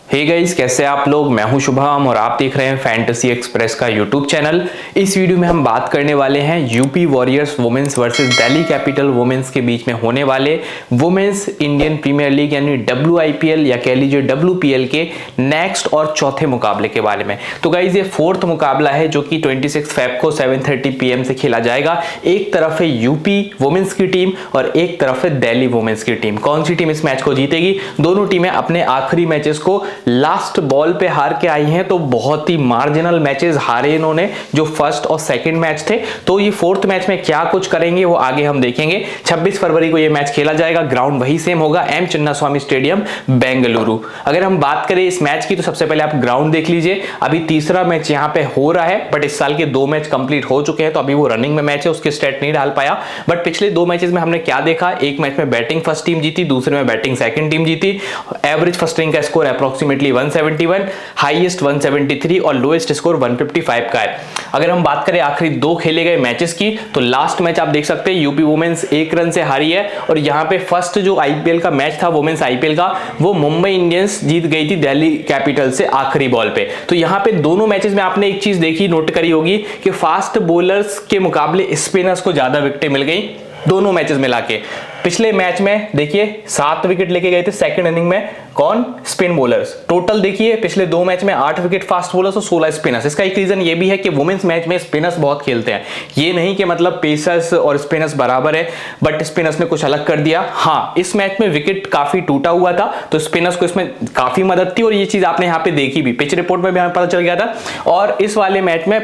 Hey guys, कैसे आप लोग। मैं हूं शुभम और आप देख रहे हैं फैंटेसी एक्सप्रेस का यूट्यूब चैनल। इस वीडियो में हम बात करने वाले हैं UP warriors womens versus Delhi capital womens के बीच में होने वाले वुमेन्स इंडियन प्रीमियर लीग यानी WIPL या कह लीजिए WPL के नेक्स्ट और चौथे मुकाबले के बारे में। तो गाइस, ये फोर्थ मुकाबला है जो कि 26 फेब को 7:30 PM से खेला जाएगा। एक तरफ है यूपी वुमेन्स की टीम और एक तरफ है दिल्ली वुमेन्स की टीम। कौन सी टीम इस मैच को जीतेगी? दोनों टीमें अपने आखिरी मैचेस को लास्ट बॉल पे हार के आई हैं, तो बहुत ही मार्जिनल मैचेस हारे इन्होंने जो फर्स्ट और सेकंड मैच थे। तो ये फोर्थ मैच में क्या कुछ करेंगे वो आगे हम देखेंगे। 26 फरवरी को ये मैच खेला जाएगा। ग्राउंड वही सेम होगा, M चिन्नास्वामी स्टेडियम बेंगलुरु। अगर हम बात करें इस मैच की तो सबसे पहले आप ग्राउंड देख लीजिए। अभी तीसरा मैच यहाँ पे हो रहा है, बट इस साल के 2 मैच कंप्लीट हो चुके हैं, तो अभी वो रनिंग में मैच है, उसके स्टेट नहीं डाल पाया। बट पिछले 2 मैचेस में हमने क्या देखा, एक मैच में बैटिंग फर्स्ट टीम जीती, दूसरे में बैटिंग सेकंड टीम जीती। एवरेज फर्स्ट इनिंग का स्कोर अप्रोक्सीमेटली 171, हाईएस्ट 173 और लोएस्ट स्कोर 155 का है। अगर हम बात करें आखिरी 2 खेले गए मैचेस की तो लास्ट मैच आप देख सकते हैं यूपी वुमेन्स 1 रन से हारी है, और यहां पे फर्स्ट जो IPL का मैच था वुमेन्स IPL का, वो मुंबई इंडियंस जीत गई थी दिल्ली कैपिटल से आखिरी बॉल पे। तो यहां पे दोनों मैचेस में आपने एक चीज देखी, नोट करी होगी कि फास्ट बॉलर्स के मुकाबले स्पिनर्स को ज्यादा विकेटें मिल गई दोनों मैचेस मिला के। पिछले मैच में देखिए 7 विकेट लेके गए थे सेकंड इनिंग में, कौन? Spin bowlers. टोटल देखिए पिछले 2 मैच में 8 विकेट फास्ट बॉलर्स और 16 स्पिनर्स। इसका एक रीजन ये भी है कि वुमेन्स मैच में स्पिनर्स बहुत खेलते हैं। ये नहीं कि मतलब पेसर्स और स्पिनर्स बराबर है, बट स्पिनर्स ने कुछ अलग कर दिया। हाँ, इस मैच में विकेट काफी टूटा हुआ था, तो स्पिनर्स को इसमें काफी मदद थी, और ये चीज आपने यहाँ पे देखी भी, पिच रिपोर्ट में भी हमें पता चल गया था। और इस वाले मैच में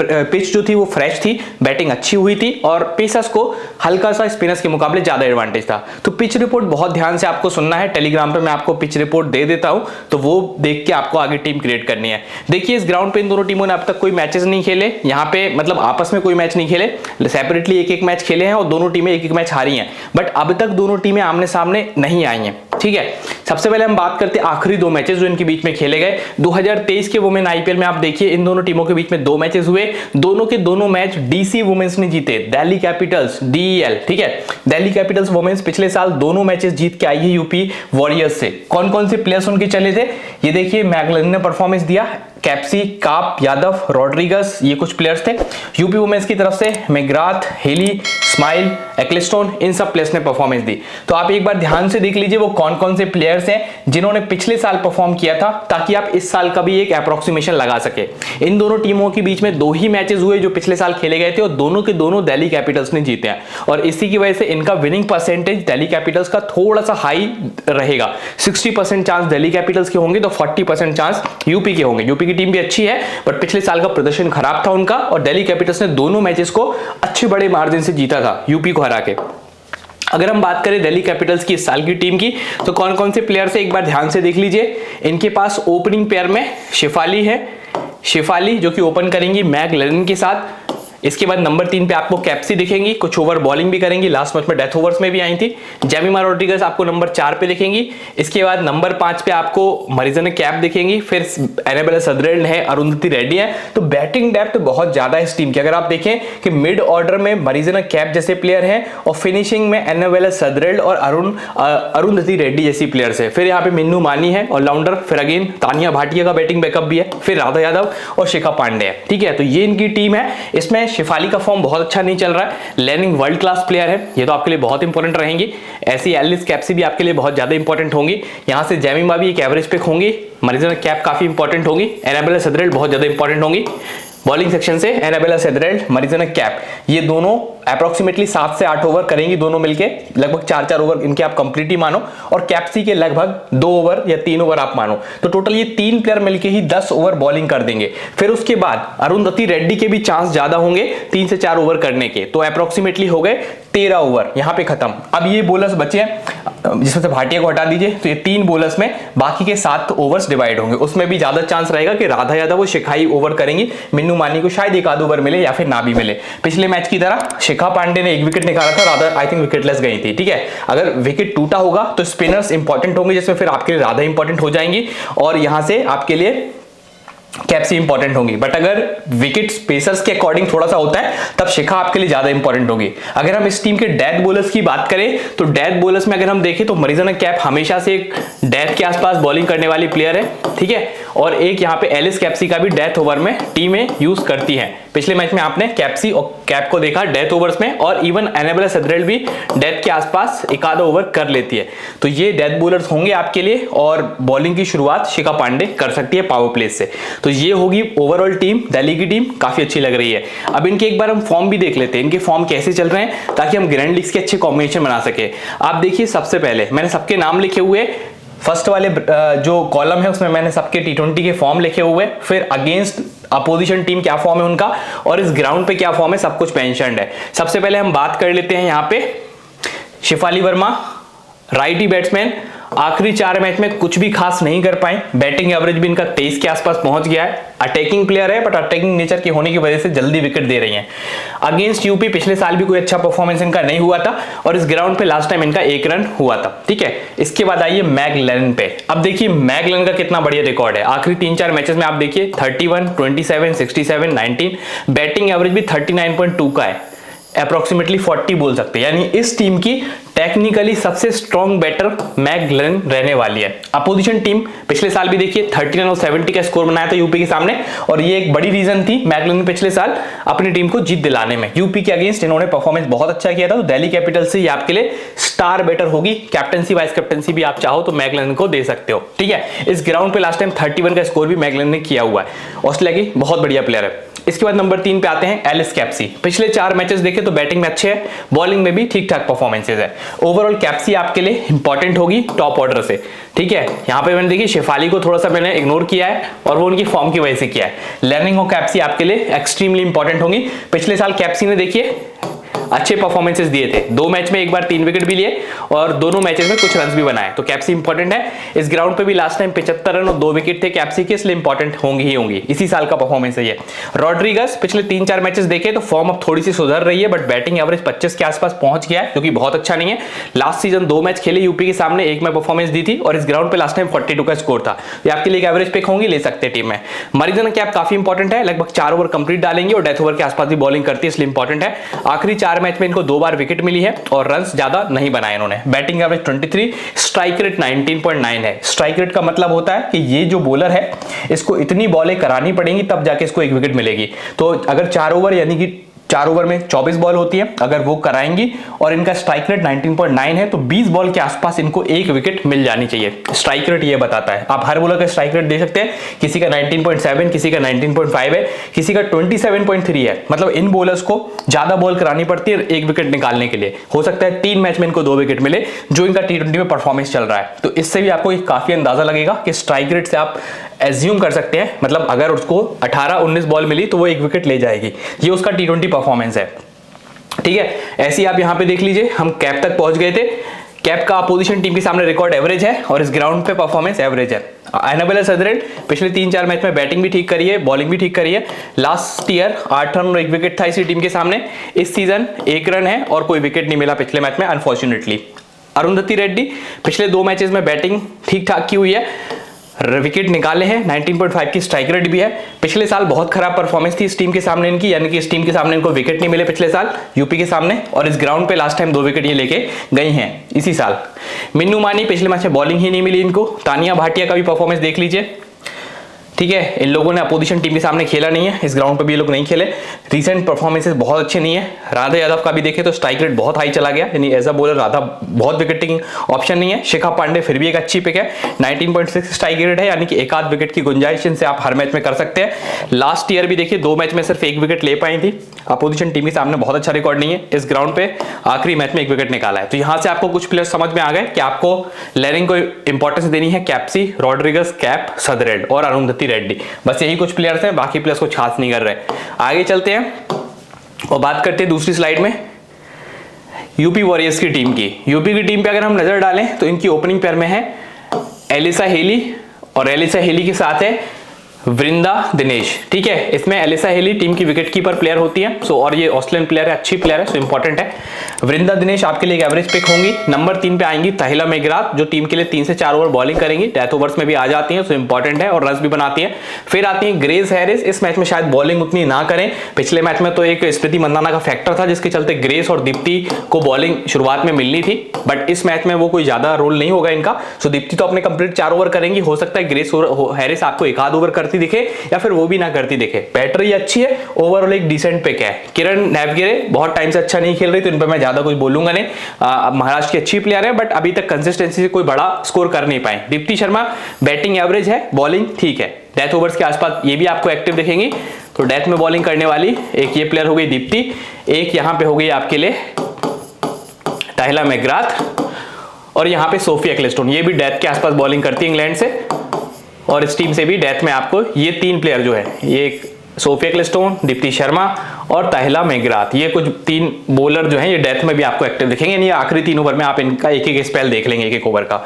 पिच जो थी वो फ्रेश थी, बैटिंग अच्छी हुई थी, और पेसर्स को हल्का सा स्पिनर्स के मुकाबले ज्यादा एडवांटेज था। तो पिच रिपोर्ट बहुत ध्यान से आपको सुनना है। टेलीग्राम पे मैं आपको पिच रिपोर्ट दे देता हूं, तो वो देख के आपको आगे टीम क्रिएट करनी है। देखिए, इस ग्राउंड पे इन दोनों टीमों ने अब तक कोई मैचेस नहीं खेले, यहाँ पे मतलब आपस में कोई मैच नहीं खेले, सेपरेटली एक मैच खेले हैं, और दोनों टीमें एक मैच हारी हैं। बट अब तक दोनों टीमें आमने सामने नहीं आई हैं, ठीक है। सबसे पहले हम बात करते हैं आखिरी 2 मैचेस जो इनके बीच में खेले गए। 2023 के वुमेन IPL में आप देखिए इन दोनों टीमों के बीच में 2 मैचेस हुए, दोनों के दोनों मैच DC वुमेन्स ने जीते, दिल्ली कैपिटल्स DEL, ठीक है। दिल्ली कैपिटल्स वुमेन्स पिछले साल दोनों मैचेस जीत के आई है यूपी वॉरियर्स से। कौन कौन से प्लेयर्स उनके चले थे ये देखिए। मैगलन ने परफॉर्मेंस दिया, कैप्सी, काप, यादव, रॉड्रिगस, ये कुछ प्लेयर्स थे। यूपी वुमेन्स की तरफ से मैग्राथ, हेली, स्माइल, एक्लेस्टोन, इन सब प्लेयर्स ने परफॉर्मेंस दी। तो आप एक बार ध्यान से देख लीजिए वो कौन कौन से प्लेयर्स हैं जिन्होंने पिछले साल परफॉर्म किया था, ताकि आप इस साल का भी एक अप्रोक्सीमेशन लगा सके। इन दोनों टीमों के बीच में 2 ही मैचेस हुए जो पिछले साल खेले गए थे, और दोनों के दोनों दिल्ली कैपिटल्स ने जीते हैं, और इसी की वजह से इनका विनिंग परसेंटेज दिल्ली कैपिटल्स का थोड़ा सा हाई रहेगा। 60% चांस दिल्ली कैपिटल्स के होंगे, तो 40% चांस यूपी के होंगे। यूपी की टीम भी अच्छी है, बट पिछले साल का प्रदर्शन खराब था उनका, और दिल्ली कैपिटल्स ने दोनों मैचेस को अच्छे बड़े मार्जिन से जीता था यूपी को हरा के। अगर हम बात करें दिल्ली कैपिटल्स की इस साल की टीम की, तो कौन कौन से प्लेयर्स है एक बार ध्यान से देख लीजिए। इनके पास ओपनिंग पेयर में शेफाली है, शेफाली जो कि ओपन करेंगी मैगलन के साथ। इसके बाद नंबर 3 पे आपको कैप्सी दिखेंगी, कुछ ओवर बॉलिंग भी करेंगी, लास्ट मैच में डेथ ओवर्स में भी आई थी। जेमिमा रॉड्रिगस आपको नंबर 4 पे दिखेंगी। इसके बाद नंबर 5 पे आपको मरीजन कैप दिखेंगी, फिर एनाबेला सदरेल है, अरुंधति रेड्डी है। तो बैटिंग डेप्थ बहुत ज्यादा है इस टीम की। अगर आप देखें कि मिड ऑर्डर में मरीजन कैप जैसे प्लेयर हैं, और फिनिशिंग में एनाबेला सदरेल और अरुंधति रेड्डी जैसी प्लेयर्स है। फिर यहाँ पे मिन्नू मानी है ऑलराउंडर, फिर अगेन तानिया भाटिया का बैटिंग बैकअप भी है, फिर राधा यादव और शिखा पांडे है, ठीक है। तो ये इनकी टीम है। इसमें शेफाली का फॉर्म बहुत अच्छा नहीं चल रहा है, लैनिंग वर्ल्ड क्लास प्लेयर है, ये तो आपके लिए बहुत इंपॉर्टेंट रहेंगी। ऐसी एलिस कैप्सी भी आपके लिए बहुत ज्यादा इंपॉर्टेंट होंगी। यहां से जेमिमा भी एक एवरेज पिक होंगी, मरीजन कैप काफी इंपॉर्टेंट होगी, एनाबेला सदरेल बहुत ज्यादा इंपॉर्टेंट होंगी। बॉलिंग सेक्शन से एनाबेला सदरेल, मरीजन कैप, ये दोनों अप्रोक्सीमेटली 7 से 8 ओवर करेंगी दोनों मिलके, लगभग 4-4 ओवर इनके आप कंप्लीट ही मानो, और कैप्सी के लगभग 2 ओवर या 3 ओवर आप मानो। तो टोटल ये 3 प्लेयर मिलके ही 10 ओवर बॉलिंग कर देंगे। फिर उसके बाद अरुंधति रेड्डी के भी चांस ज्यादा होंगे 3 से 4 ओवर करने के, तो अप्रोक्सीमेटली हो गए 13 ओवर यहां पे खत्म। अब ये बोलर्स बचे हैं, जिसमें से भाटिया को हटा दीजिए, तो ये 3 बोलर्स में बाकी के 7 ओवर्स डिवाइड होंगे। उसमें भी ज्यादा चांस रहेगा कि राधा यादव वो शिखाई ओवर करेंगी, मिन्नू मानी को शायद 1 आध ओवर मिले या फिर ना भी मिले। पिछले मैच की तरह शिखा पांडे ने 1 विकेट निकाला था, राधा आई थिंक विकेटलेस गई थी, ठीक है। अगर विकेट टूटा होगा तो स्पिनर्स इंपॉर्टेंट होंगे, जिसमें फिर आपके लिए राधा इंपॉर्टेंट हो जाएंगी, और यहां से आपके लिए कैप्सी इंपॉर्टेंट होगी, बट अगर विकेट स्पेसर्स के अकॉर्डिंग थोड़ा सा होता है तब शिखा आपके लिए ज्यादा इंपॉर्टेंट होगी। अगर हम इस टीम के डेथ बॉलर्स की बात करें तो डेथ बॉलर्स में अगर हम देखें तो मरीजाना कैप हमेशा से एक डेथ के आसपास बॉलिंग करने वाली प्लेयर है, ठीक है। और एक यहाँ पे एलिस कैप्सी का भी डेथ ओवर में टीमें यूज करती हैं। पिछले मैच में आपने कैप्सी और कैप को देखा डेथ ओवर्स में, और इवन एनेबेला सेदरेल भी डेथ के आसपास एक आधा ओवर कर लेती है। तो ये डेथ बॉलर्स होंगे आपके लिए, और बॉलिंग की शुरुआत शिखा पांडे कर सकती है पावर प्ले से। तो ये होगी ओवरऑल टीम, दिल्ली की टीम काफी अच्छी लग रही है। अब इनके एक बार हम फॉर्म भी देख लेते हैं, इनके फॉर्म कैसे चल रहे हैं, ताकि हम ग्रैंड लीग्स के अच्छे कॉम्बिनेशन बना सके। आप देखिए, सबसे पहले मैंने सबके नाम लिखे हुए, फर्स्ट वाले जो कॉलम है उसमें मैंने सबके टी20 के फॉर्म लिखे हुए, फिर अगेंस्ट अपोजिशन टीम क्या फॉर्म है उनका, और इस ग्राउंड पे क्या फॉर्म है, सब कुछ मेंशन्ड है। सबसे पहले हम बात कर लेते हैं यहाँ पे शिफाली वर्मा, राइटी बैट्समैन, आखिरी 4 मैच में कुछ भी खास नहीं कर पाए। बैटिंग एवरेज भी इनका 23 के आसपास पहुंच गया है। अटैकिंग प्लेयर है, बट अटैकिंग नेचर के होने की वजह से जल्दी विकेट दे रही हैं। अगेंस्ट यूपी पिछले साल भी कोई अच्छा परफॉर्मेंस इनका नहीं हुआ था, और इस ग्राउंड पे लास्ट टाइम इनका 1 रन हुआ था, ठीक है। इसके बाद आइए मैग लेन पे। अब देखिए मैग लेन का कितना बढ़िया रिकॉर्ड है। आखिरी 3-4 मैचेस में आप देखिए 31, 27, 67, 19, बैटिंग एवरेज भी 39.2 का है, अप्रोक्सीमेटली 40 बोल सकते हैं। यानी इस टीम की टेक्निकली सबसे स्ट्रॉन्ग बैटर मैग लेन रहने वाली है। अपोजिशन टीम पिछले साल भी देखिए 39 और 70 का स्कोर बनाया था यूपी के सामने, और ये एक बड़ी रीजन थी मैग लेन ने पिछले साल अपनी टीम को जीत दिलाने में। यूपी के अगेंस्ट इन्होंने परफॉर्मेंस बहुत अच्छा किया था, तो दिल्ली कैपिटल से ये आपके लिए स्टार बैटर होगी। कैप्टनसी वाइस कैप्टनसी भी आप चाहो तो मैग लेन को दे सकते हो, ठीक है। इस ग्राउंड पे लास्ट टाइम 31 का स्कोर भी मैग लेन ने किया हुआ है। ऑस्ट्रेलिया की बहुत बढ़िया प्लेयर है। इसके बाद नंबर 3 पे आते हैं एलिस कैप्सी। पिछले 4 मैचेस देखे तो बैटिंग में अच्छे है, बॉलिंग में भी ठीक ठाक परफॉर्मेंसेज है। ओवरऑल कैप्सी आपके लिए इंपॉर्टेंट होगी टॉप ऑर्डर से, ठीक है। यहां पे मैंने देखिए शेफाली को थोड़ा सा मैंने इग्नोर किया है, और वो उनकी फॉर्म की वजह से किया है। लर्निंग और कैप्सी आपके लिए एक्सट्रीमली इंपॉर्टेंट होंगी। पिछले साल कैप्सी ने देखिए अच्छे परफॉर्मेंसेस दिए थे, 2 मैच में एक बार 3 विकेट भी लिए, और दोनों मैचेस में कुछ रन्स भी बनाए, तो कैप्सी इंपॉर्टेंट है। इस ग्राउंड पे भी लास्ट टाइम 75 रन और 2 विकेट थे कैप्सी के, इसलिए इंपॉर्टेंट होंगी ही होंगी। इसी साल का परफॉर्मेंस है ये। रॉड्रिगस पिछले 3-4 मैचेस देखे तो फॉर्म अब थोड़ी सी सुधर रही है, बट बैटिंग एवरेज 25 के आसपास पहुंच गया है, जो कि बहुत अच्छा नहीं है। लास्ट सीजन 2 मैच खेले यूपी के सामने, एक में परफॉर्मेंस दी थी, और इस ग्राउंड पे लास्ट टाइम 42 का स्कोर था। ये आपके लिए एवरेज पिक होंगी, ले सकते हैं टीम में। मरीजन कैप काफी इंपॉर्टेंट है, लगभग 4 ओवर कंप्लीट डालेंगे, और डेथ ओवर के आसपास भी बॉलिंग करती है, इसलिए इंपॉर्टेंट है। आखिरी 4 मैच में इनको 2 बार विकेट मिली है, और रन्स ज्यादा नहीं बनाए इन्होंने। बैटिंग एवरेज 23, स्ट्राइक रेट 19.9 है। स्ट्राइक रेट का मतलब होता है कि ये जो बॉलर है इसको इतनी बॉलें करानी पड़ेंगी तब जाके इसको 1 विकेट मिलेगी। तो अगर 4 ओवर, यानी कि 4 ओवर में 24 बॉल होती है, अगर वो कराएंगी और इनका स्ट्राइक रेट 19.9 है, तो 20 बॉल के आसपास इनको 1 विकेट मिल जानी चाहिए। स्ट्राइक रेट ये बताता है। आप हर बॉलर का स्ट्राइक रेट दे सकते हैं, किसी का 19.7, किसी का 19.5 है, किसी का 27.3 है। मतलब इन बॉलर्स को ज्यादा बॉल करानी पड़ती है 1 विकेट निकालने के लिए। हो सकता है 3 मैच में इनको 2 विकेट मिले, जो इनका T20 में परफॉर्मेंस चल रहा है। तो इससे भी आपको काफी अंदाजा लगेगा कि स्ट्राइक रेट से आप एज्यूम कर सकते हैं, मतलब अगर उसको 18-19 बॉल मिली तो वो 1 विकेट ले जाएगी। ये उसका T20 परफॉर्मेंस है, ठीक है। ऐसे ही आप यहां पे देख लीजिए, हम कैप तक पहुंच गए थे। कैप का अपोजिशन टीम के सामने रिकॉर्ड एवरेज है, और इस ग्राउंड पे परफॉर्मेंस एवरेज है। एनेबेला सेदरेल पिछले 3-4 मैच में बैटिंग भी ठीक करी है, बॉलिंग भी ठीक करी है। लास्ट ईयर 8 रन और 1 विकेट था इसी टीम के सामने। इस सीजन 1 रन है और कोई विकेट नहीं मिला पिछले मैच में, अनफॉर्चुनेटली। अरुंधति रेड्डी पिछले 2 मैचेस में बैटिंग ठीक ठाक की हुई है, विकेट निकाले हैं, 19.5 की स्ट्राइक रेट भी है। पिछले साल बहुत खराब परफॉर्मेंस थी इस टीम के सामने इनकी, यानी कि इस टीम के सामने इनको विकेट नहीं मिले पिछले साल यूपी के सामने, और इस ग्राउंड पे लास्ट टाइम 2 विकेट ये लेके गई हैं इसी साल। मिन्नू मानी पिछले मैच में बॉलिंग ही नहीं मिली इनको। तानिया भाटिया का भी परफॉर्मेंस देख लीजिए, ठीक है। इन लोगों ने अपोजिशन टीम के सामने खेला नहीं है, इस ग्राउंड पर भी ये लोग नहीं खेले। रीसेंट परफॉर्मेंसेस बहुत अच्छे नहीं है। राधा यादव का भी देखें तो स्ट्राइक रेट बहुत हाई चला गया, यानी एज अ बॉलर राधा बहुत विकेट टेकिंग ऑप्शन नहीं है। शिखा पांडे फिर भी एक अच्छी पिक है, 19.6 स्ट्राइक रेट है, यानी कि 1 आध विकेट की गुंजाइश इनसे आप हर मैच में कर सकते हैं। लास्ट ईयर भी देखिए 2 मैच में सिर्फ 1 विकेट ले पाई थी। अपोजिशन टीम के सामने बहुत अच्छा रिकॉर्ड नहीं है। इस ग्राउंड पे आखिरी मैच में 1 विकेट निकाला है। तो यहां से आपको कुछ प्लेयर्स समझ में आ गए कि आपको लर्निंग को इंपॉर्टेंस देनी है। कैप्सी, रॉड्रिगस, कैप, सदरेल और अरुंधति रेड्डी, बस यही कुछ प्लेयर्स हैं, बाकी प्लेयर्स को खास नहीं कर रहे। आगे चलते हैं और बात करते हैं दूसरी स्लाइड में यूपी वॉरियर्स की टीम की। यूपी की टीम पे अगर हम नजर डालें तो इनकी ओपनिंग पेयर में है एलिसा हेली, और एलिसा हेली के साथ है वृंदा दिनेश, ठीक है। इसमें एलिसा हेली टीम की विकेट कीपर प्लेयर होती है, सो और ये ऑस्ट्रेलियन प्लेयर है, अच्छी प्लेयर है, सो इंपॉर्टेंट है। वृंदा दिनेश आपके लिए एक एवरेज पिक होंगी। नंबर 3 पे आएंगी तहिला मेघरात, जो टीम के लिए 3 से 4 ओवर बॉलिंग करेंगी, डेथ ओवर्स में भी आ जाती है, सो इंपॉर्टेंट है और रन्स भी बनाती है। फिर आती है ग्रेस हैरिस, इस मैच में शायद बॉलिंग उतनी ना करें, पिछले मैच में तो एक स्मृति मंदाना का फैक्टर था जिसके चलते ग्रेस और दीप्ति को बॉलिंग शुरुआत में मिलनी थी, बट इस मैच में वो कोई ज्यादा रोल नहीं होगा इनका। सो दीप्ति तो अपने कंप्लीट 4 ओवर करेंगी, हो सकता है ग्रेस हैरिस आपको एक आध ओवर करती दिखे या फिर वो भी ना करती दिखे। बैटरी अच्छी है, ओवरऑल एक डिसेंट पिक है। किरण नेवगिरे बहुत टाइम से अच्छा नहीं खेल रही, तो इन पर मैं ज्यादा कुछ बोलूंगा नहीं। महाराष्ट्र की अच्छी प्लेयर है, बट अभी तक कंसिस्टेंसी से कोई बड़ा स्कोर कर नहीं पाए। दीप्ति शर्मा बैटिंग एवरेज है, बॉलिंग ठीक है, डेथ ओवर्स के आसपास ये भी आपको एक्टिव दिखेंगी। तो डेथ में बॉलिंग करने वाली एक ये प्लेयर हो गई दीप्ति, एक यहां पे हो गई आपके लिए तहिला मेघरात, और यहां पे सोफिया एक्लेस्टोन, ये भी डेथ के आसपास बॉलिंग करती है इंग्लैंड से, और इस टीम से भी डेथ में आपको ये 3 प्लेयर जो है, ये सोफिया एक्लेस्टोन, दीप्ति शर्मा और तहिला मेघरात, ये कुछ 3 बॉलर जो हैं ये डेथ में भी आपको एक्टिव दिखेंगे। यानी आखिरी 3 ओवर में आप इनका एक एक स्पेल देख लेंगे, एक एक ओवर का।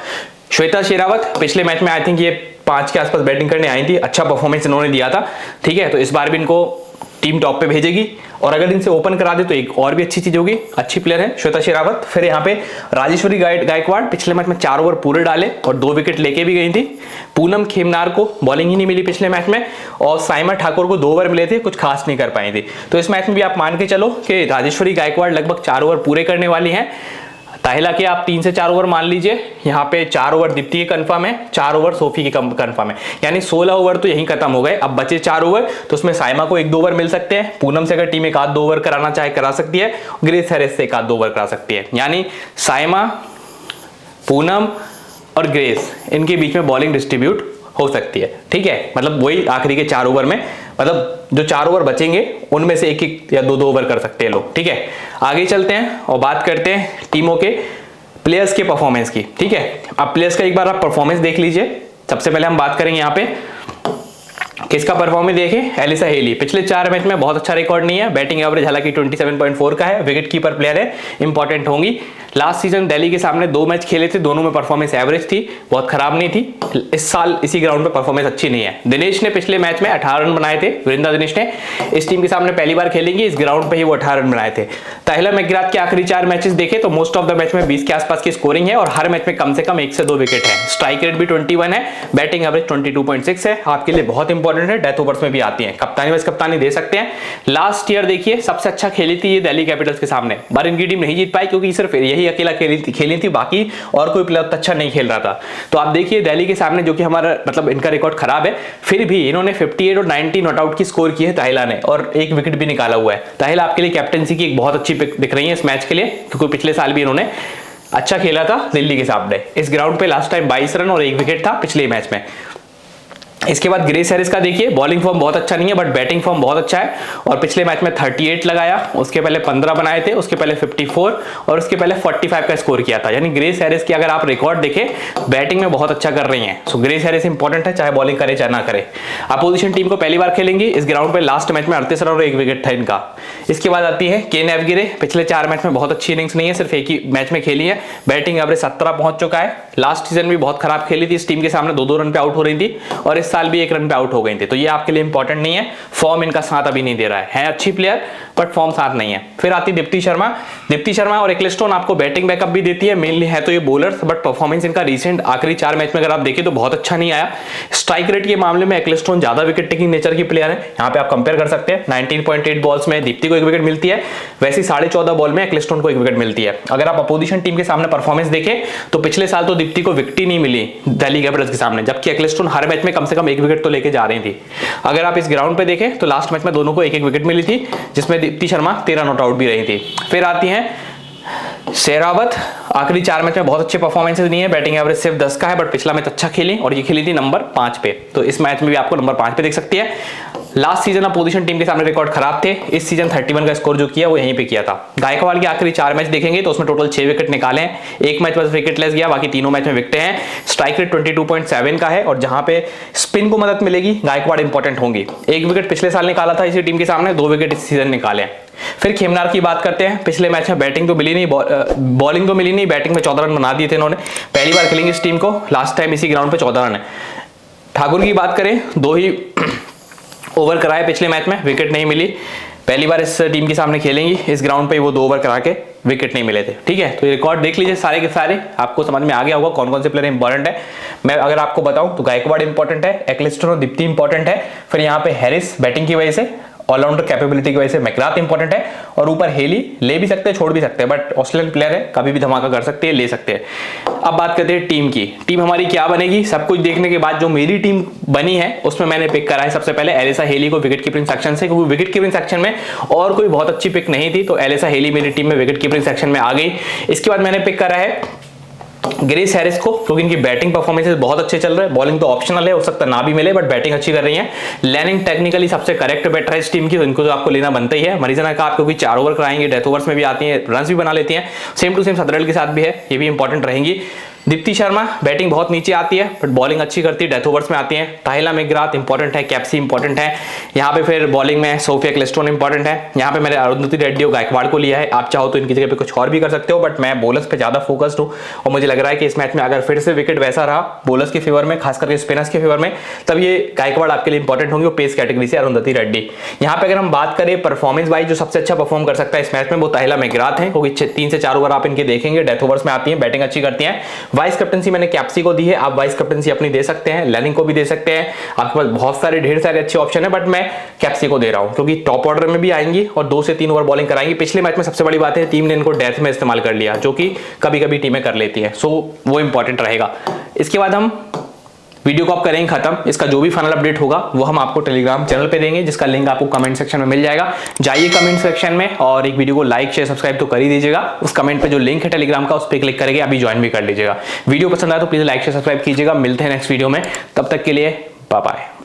श्वेता शेरावत पिछले मैच में आई थिंक ये 5 के आसपास बैटिंग करने आई थी, अच्छा परफॉर्मेंस इन्होंने दिया था, ठीक है। तो इस बार भी इनको टीम टॉप पे भेजेगी, और अगर इनसे ओपन करा दे तो एक और भी अच्छी चीज होगी। अच्छी प्लेयर है श्वेता शेरावत। फिर यहाँ पे राजेश्वरी गायकवाड़ पिछले मैच में 4 ओवर पूरे डाले और 2 विकेट लेके भी गई थी। पूनम खेमनार को बॉलिंग ही नहीं मिली पिछले मैच में, और साइमा ठाकुर को 2 ओवर मिले थे, कुछ खास नहीं कर पाई थी। तो इस मैच में भी आप मान के चलो कि राजेश्वरी गायकवाड़ लगभग 4 ओवर पूरे करने वाली हैं। तहिला के आप 3 से 4 ओवर मान लीजिए, यहाँ पे 4 ओवर दीप्ति के कंफर्म है, 4 ओवर सोफी की कंफर्म है, यानी 16 ओवर तो यहीं खत्म हो गए। अब बचे 4 ओवर, तो उसमें साइमा को 1-2 ओवर मिल सकते हैं, पूनम से अगर टीम 1-2 ओवर कराना चाहे करा सकती है, ग्रेस हैरिस से 1-2 ओवर करा सकती है। यानी साइमा, पूनम और ग्रेस, इनके बीच में बॉलिंग डिस्ट्रीब्यूट हो सकती है, ठीक है। मतलब वही आखिरी के 4 ओवर में, मतलब जो 4 ओवर बचेंगे उनमें से 1-1 या 2-2 ओवर कर सकते हैं लोग, ठीक है। आगे चलते हैं और बात करते हैं टीमों के प्लेयर्स के परफॉर्मेंस की, ठीक है। अब प्लेयर्स का एक बार आप परफॉर्मेंस देख लीजिए। सबसे पहले हम बात करेंगे यहाँ पे किसका परफॉर्मेंस देखें, एलिसा हेली। पिछले 4 मैच में बहुत अच्छा रिकॉर्ड नहीं है, बैटिंग एवरेज हालांकि 27.4 का है, विकेट कीपर प्लेयर है, इंपॉर्टेंट होंगी। लास्ट सीजन दिल्ली के सामने 2 मैच खेले थे, दोनों में परफॉर्मेंस एवरेज थी, बहुत खराब नहीं थी। इस साल इसी ग्राउंड पे परफॉर्मेंस अच्छी नहीं है। दिनेश ने पिछले मैच में 18 रन बनाए थे, वृंदा दिनेश ने इस टीम के सामने पहली बार खेलेंगे, इस ग्राउंड पे ही वो 18 रन बनाए थे। तहिला मेघरात के आखिरी 4 मैचेस देखे तो मोस्ट ऑफ द मैच में 20 के आसपास की स्कोरिंग है, और हर मैच में कम से कम 1 से 2 विकेट है। स्ट्राइक रेट भी 21 है, बैटिंग एवरेज 22.6 है, आपके लिए बहुत इंपॉर्टेंट है। डेथ ओवर्स में भी आती है, कप्तानी वाइस कप्तानी दे सकते हैं। लास्ट ईयर देखिए सबसे अच्छा खेली थी ये दिल्ली कैपिटल्स के सामने, पर इनकी टीम नहीं जीत पाई क्योंकि सिर्फ यही अकेला खेली थी, बाकी और कोई प्लेयर अच्छा नहीं खेल रहा था। तो आप देखिए दिल्ली के सामने, जो कि हमारा मतलब इनका रिकॉर्ड खराब है, फिर भी इन्होंने 58 और 90 नॉट आउट की स्कोर की है तहिला ने, और 1 विकेट भी निकाला हुआ है। तहिला आपके लिए कैप्टनसी की एक बहुत अच्छी पिक दिख रही है इस मैच के लिए, क्योंकि पिछले साल भी इन्होंने अच्छा खेला था दिल्ली के सामने। इस ग्राउंड पे लास्ट टाइम 22 रन और 1 विकेट था पिछले मैच में। इसके बाद ग्रेस हैरिस का देखिए, बॉलिंग फॉर्म बहुत अच्छा नहीं है, बट बैटिंग फॉर्म बहुत अच्छा है, और पिछले मैच में 38 लगाया, उसके पहले 15 बनाए थे, उसके पहले 54 और उसके पहले 45 का स्कोर किया था। यानी ग्रेस हैरिस की अगर आप रिकॉर्ड देखें, बैटिंग में बहुत अच्छा कर रही हैं। सो ग्रेस हैरिस इंपॉर्टेंट है, चाहे बॉलिंग करे चाहे ना करे। अपोजिशन टीम को पहली बार खेलेंगी इस ग्राउंड पे, लास्ट मैच में 38 रन और 1 विकेट था इनका। इसके बाद आती है के नेवगिरे, पिछले 4 मैच में बहुत अच्छी इनिंग्स नहीं है, सिर्फ एक ही मैच में खेली है, बैटिंग एवरेज 17 पहुंच चुका है। लास्ट सीजन भी बहुत खराब खेली थी, इस टीम के सामने 2-2 रन पे आउट हो रही थी, और इस साल भी 1 रन पे आउट हो गई थी। तो ये आपके लिए इंपॉर्टेंट नहीं है, फॉर्म इनका साथ अभी नहीं दे रहा है अच्छी प्लेयर, बट फॉर्म साथ नहीं है। फिर आती दीप्ति शर्मा। दीप्ति शर्मा और एक्लेस्टोन आपको बैटिंग बैकअप भी देती है, मेनली है तो ये बॉलर्स, बट परफॉर्मेंस इनका रिसेंट आखिरी 4 मैच में अगर आप देखें तो बहुत अच्छा नहीं आया। स्ट्राइक रेट के मामले में एक्लेस्टोन ज्यादा विकेट टेकिंग नेचर की प्लेयर है, यहाँ पे आप कंपेयर कर सकते हैं। 19.8 बॉल्स में दीप्ति को 1 विकेट मिलती है, वैसे 14.5 बॉल में एक्लेस्टोन को 1 विकेट मिलती है। अगर आप अपोजिशन टीम के सामने परफॉर्मेंस देखें तो पिछले साल तो दीप्ति को विकेट ही नहीं मिली दिल्ली कैपिटल्स के सामने, जबकि एक्लेस्टोन हर मैच में कम से कम 1 विकेट तो लेके जा रही थी। अगर आप इस ग्राउंड पे देखें तो लास्ट मैच में दोनों को 1-1 विकेट मिली थी, जिसमें दीप्ति शर्मा 13 नॉट आउट भी रही थी। फिर आती हैं शेरावत, आखिरी 4 मैच में बहुत अच्छे परफॉर्मेंसेस नहीं है, बैटिंग एवरेज सिर्फ 10 का है, बट पिछला मैच अच्छा खेली और ये खेली थी नंबर 5 पे, तो इस मैच में भी आपको नंबर 5 पे देख सकती है। लास्ट सीजन अपोजिशन टीम के सामने रिकॉर्ड खराब थे, इस सीजन 31 का स्कोर जो किया वो यहीं पे किया था। गायकवाड़ के आखिरी 4 मैच देखेंगे तो उसमें टोटल 6 विकेट निकाले हैं, 1 मैच बस विकेटलेस गया, बाकी तीनों मैच में विकेट हैं। स्ट्राइक रेट 22.7 का है, और जहां पे स्पिन को मदद मिलेगी गायकवाड़ इंपॉर्टेंट होंगी। 1 विकेट पिछले साल निकाला था इसी टीम के सामने, 2 विकेट इस सीजन निकाले हैं। फिर खेमनार की बात करते हैं, पिछले मैच में बैटिंग तो मिली नहीं, बॉलिंग तो मिली नहीं, बैटिंग में 14 रन बना दिए थे इन्होंने, पहली बार खेलेंगे इस टीम को, लास्ट टाइम इसी ग्राउंड पे 14 रन है। ठाकुर की बात करें, 2 ही ओवर कराए पिछले मैच में, विकेट नहीं मिली। पहली बार इस टीम के सामने खेलेंगी इस ग्राउंड पे, वो 2 ओवर करा के विकेट नहीं मिले थे। ठीक है, तो ये रिकॉर्ड देख लीजिए सारे के सारे, आपको समझ में आ गया होगा कौन कौन से प्लेयर इंपॉर्टेंट है। मैं अगर आपको बताऊं तो गायकवाड़ इंपॉर्टेंट है, एक्लिस्टन और दीप्ति इंपॉर्टेंट है, फिर यहाँ पे हैरिस बैटिंग की वजह से, ऑलराउंडर कैपेबिलिटी की वजह से मैकग्राथ इंपॉर्टेंट है, और ऊपर हेली ले भी सकते हैं छोड़ भी सकते हैं, बट ऑस्ट्रेलियन प्लेयर है, कभी भी धमाका कर सकते हैं, ले सकते हैं। अब बात करते हैं टीम की। टीम हमारी क्या बनेगी, सब कुछ देखने के बाद जो मेरी टीम बनी है उसमें मैंने पिक करा है सबसे पहले एलिसा हेली को विकेट कीपिंग सेक्शन से, क्योंकि विकेट कीपिंग सेक्शन में और कोई बहुत अच्छी पिक नहीं थी, तो एलिसा हेली मेरी टीम में विकेट कीपिंग सेक्शन में आ गई। इसके बाद मैंने पिक करा है ग्रेस हैरिस को, क्योंकि इनकी बैटिंग परफॉर्मेंसेस बहुत अच्छे चल रहे हैं, बॉलिंग तो ऑप्शनल है, हो सकता ना भी मिले, बट बैटिंग अच्छी कर रही है। लैनिंग टेक्निकली सबसे करेक्ट बैटर है इस टीम की, इनको तो आपको लेना बनता ही है। मरीजना का आप क्योंकि 4 ओवर कराएंगे, डेथ ओवर्स में भी आती है, रन भी बना लेती हैं, सेम टू सेम सदरल के साथ भी है, ये भी इंपॉर्टेंट रहेंगी। दीप्ति शर्मा बैटिंग बहुत नीचे आती है बट बॉलिंग अच्छी करती है, डेथ ओवर्स में आती है। ताहिला मैकग्राथ इंपॉर्टेंट है, कैप्सी इंपॉर्टेंट है। यहाँ पे फिर बॉलिंग में सोफिया क्लिस्टोन इंपॉर्टेंट है। यहाँ पे मैंने अरुंधति रेड्डी और गायकवाड़ को लिया है, आप चाहो तो इनकी जगह पे कुछ और भी कर सकते हो, बट मैं बॉलर्स पे ज्यादा फोकस्ड हूँ और मुझे लग रहा है कि इस मैच में अगर फिर से विकेट वैसा रहा बॉलर्स के फेवर में, खास करके स्पिनर्स के फेवर में, तब ये गायकवाड़ आपके लिए इंपॉर्टेंट होंगे, पेस कैटेगरी से अरुंधति रेड्डी। यहाँ पे अगर हम बात करें परफॉर्मेंस वाइज जो सबसे अच्छा परफॉर्म कर सकता है इस मैच में वो ताहिला मैकग्राथ है, क्योंकि 3 से 4 ओवर आप इनके देखेंगे, डेथ ओवर्स में आती है, बैटिंग अच्छी करती है। वाइस कैप्टनसी मैंने कैप्सी को दी है, आप वाइस कैप्टनसी अपनी दे सकते हैं, लैनिंग को भी दे सकते हैं, आपके पास बहुत सारे ढेर सारे अच्छे ऑप्शन है, बट मैं कैप्सी को दे रहा हूं क्योंकि टॉप ऑर्डर में भी आएंगी और 2 से 3 ओवर बॉलिंग कराएंगी। पिछले मैच में सबसे बड़ी बात है टीम ने इनको डेथ में इस्तेमाल कर लिया, जो कि कभी कभी टीमें कर लेती है, सो वो इंपॉर्टेंट रहेगा। इसके बाद हम वीडियो को आप करेंगे खत्म, इसका जो भी फाइनल अपडेट होगा वो हम आपको टेलीग्राम चैनल पे देंगे, जिसका लिंक आपको कमेंट सेक्शन में मिल जाएगा। जाइए कमेंट सेक्शन में और एक वीडियो को लाइक शेयर सब्सक्राइब तो कर ही दीजिएगा। उस कमेंट पे जो लिंक है टेलीग्राम का उस पर क्लिक करके अभी ज्वाइन भी कर लीजिएगा। वीडियो पसंद आए तो प्लीज लाइक शेयर सब्सक्राइब कीजिएगा। मिलते हैं नेक्स्ट वीडियो में, तब तक के लिए बाय बाय।